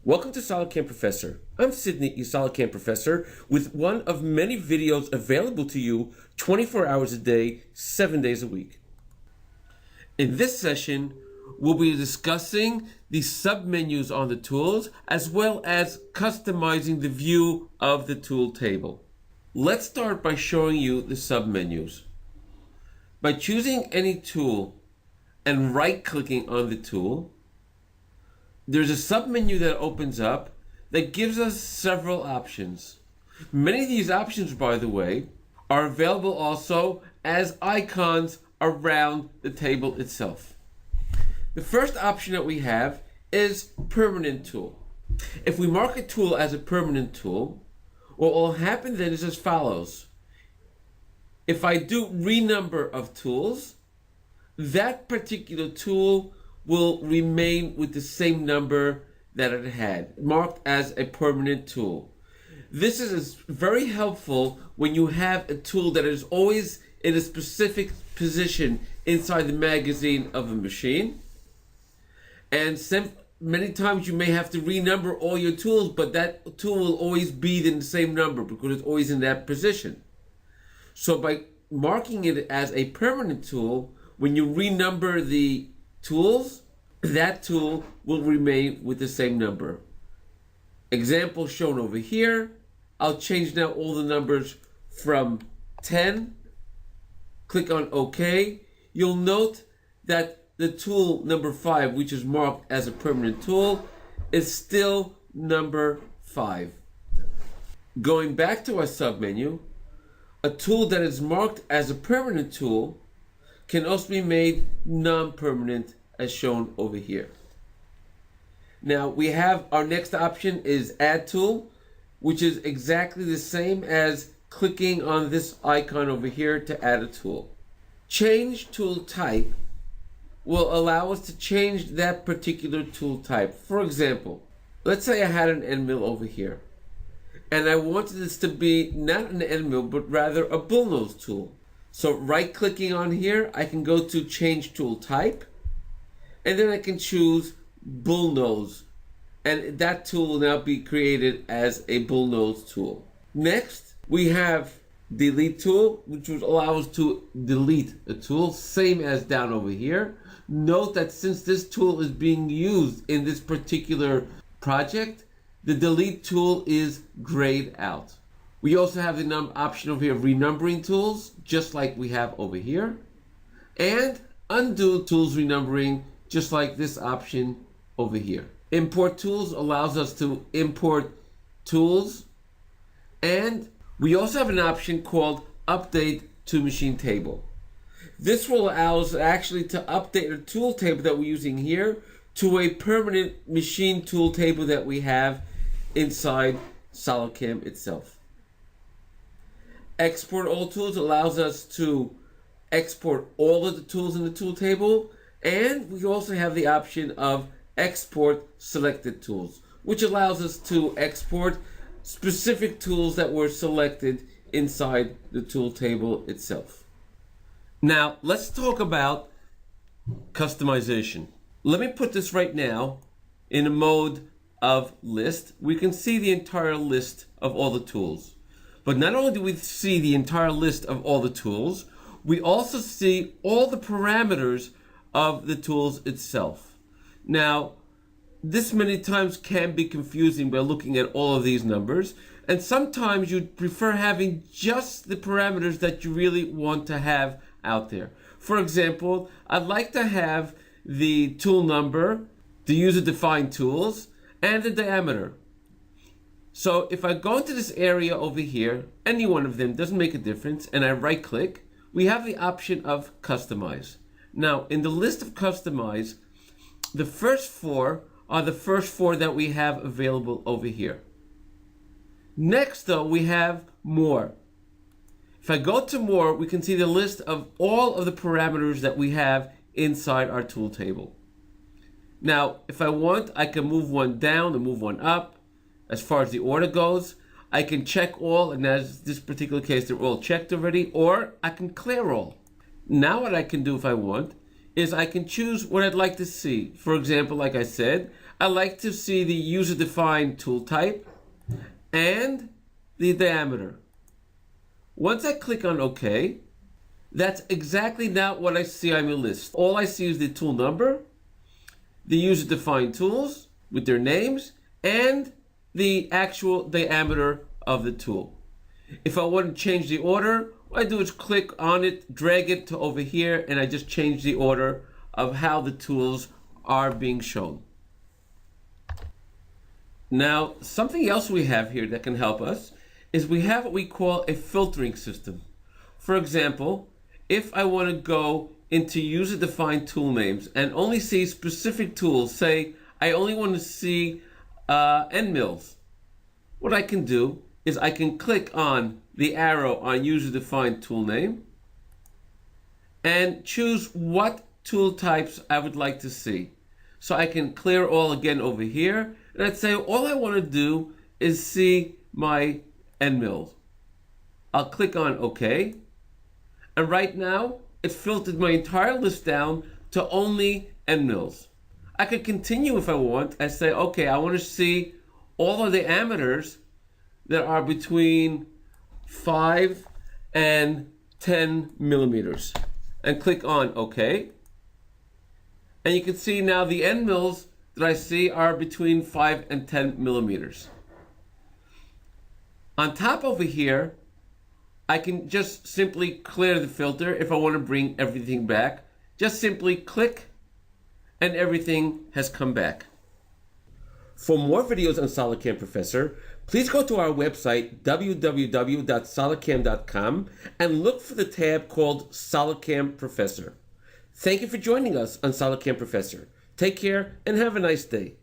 Welcome to SolidCAM Professor. I'm Sydney, your SolidCAM Professor, with one of many videos available to you 24 hours a day, 7 days a week. In this session, we'll be discussing the submenus on the tools, as well as customizing the view of the tool table. Let's start by showing you the submenus. By choosing any tool and right-clicking on the tool, there's a submenu that opens up that gives us several options. Many of these options, by the way, are available also as icons around the table itself. The first option that we have is permanent tool. If we mark a tool as a permanent tool, what will happen then is as follows. If I do renumber of tools, that particular tool will remain with the same number that it had, marked as a permanent tool. This is very helpful when you have a tool that is always in a specific position inside the magazine of a machine. And many times you may have to renumber all your tools, but that tool will always be in the same number because it's always in that position. So by marking it as a permanent tool, when you renumber the tools, that tool will remain with the same number. Example shown over here. I'll change now all the numbers from 10. Click on OK. You'll note that the tool number 5, which is marked as a permanent tool, is still number 5. Going back to our submenu, a tool that is marked as a permanent tool can also be made non-permanent as shown over here. Now we have our next option is add tool, which is exactly the same as clicking on this icon over here to add a tool. Change tool type will allow us to change that particular tool type. For example, let's say I had an end mill over here and I wanted this to be not an end mill but rather a bullnose tool. So right clicking on here, I can go to change tool type, and then I can choose bullnose, and that tool will now be created as a bullnose tool. Next, we have delete tool, which would allow us to delete a tool, same as down over here. Note that since this tool is being used in this particular project, the delete tool is grayed out. We also have the option over here of renumbering tools, just like we have over here, and undo tools renumbering, just like this option over here. Import tools allows us to import tools, and we also have an option called update to machine table. This will allow us actually to update a tool table that we're using here to a permanent machine tool table that we have inside SolidCAM itself. Export all tools allows us to export all of the tools in the tool table, and we also have the option of export selected tools, which allows us to export specific tools that were selected inside the tool table itself. Now, let's talk about customization. Let me put this right now in a mode of list. We can see the entire list of all the tools. But not only do we see the entire list of all the tools, we also see all the parameters of the tools itself. Now, this many times can be confusing by looking at all of these numbers, and sometimes you'd prefer having just the parameters that you really want to have out there. For example, I'd like to have the tool number, the user-defined tools, and the diameter. So if I go into this area over here, any one of them doesn't make a difference, and I right click, we have the option of customize. Now in the list of customize, the first 4 are the first 4 that we have available over here. Next though, we have more. If I go to more, we can see the list of all of the parameters that we have inside our tool table. Now if I want, I can move one down and move one up. As far as the order goes, I can check all, and as this particular case, they're all checked already, or I can clear all. Now what I can do if I want is I can choose what I'd like to see. For example, like I said, I like to see the user-defined tool type and the diameter. Once I click on OK, that's exactly not what I see on my list. All I see is the tool number, the user-defined tools with their names, and the actual diameter of the tool. If I want to change the order, what I do is click on it, drag it to over here, and I just change the order of how the tools are being shown. Now, something else we have here that can help us is we have what we call a filtering system. For example, if I want to go into user-defined tool names and only see specific tools, say I only want to see end mills, what I can do is I can click on the arrow on user-defined tool name and choose what tool types I would like to see. So I can clear all again over here, and I'd say all I want to do is see my end mills. I'll click on OK, and right now it filtered my entire list down to only end mills. I could continue if I want. I say, okay, I want to see all of the diameters that are between 5 and 10 millimeters, and click on OK. And you can see now the end mills that I see are between 5 and 10 millimeters. On top over here, I can just simply clear the filter if I want to bring everything back. Just simply click and everything has come back. For more videos on SolidCAM Professor, please go to our website, www.solidcam.com, and look for the tab called SolidCAM Professor. Thank you for joining us on SolidCAM Professor. Take care and have a nice day.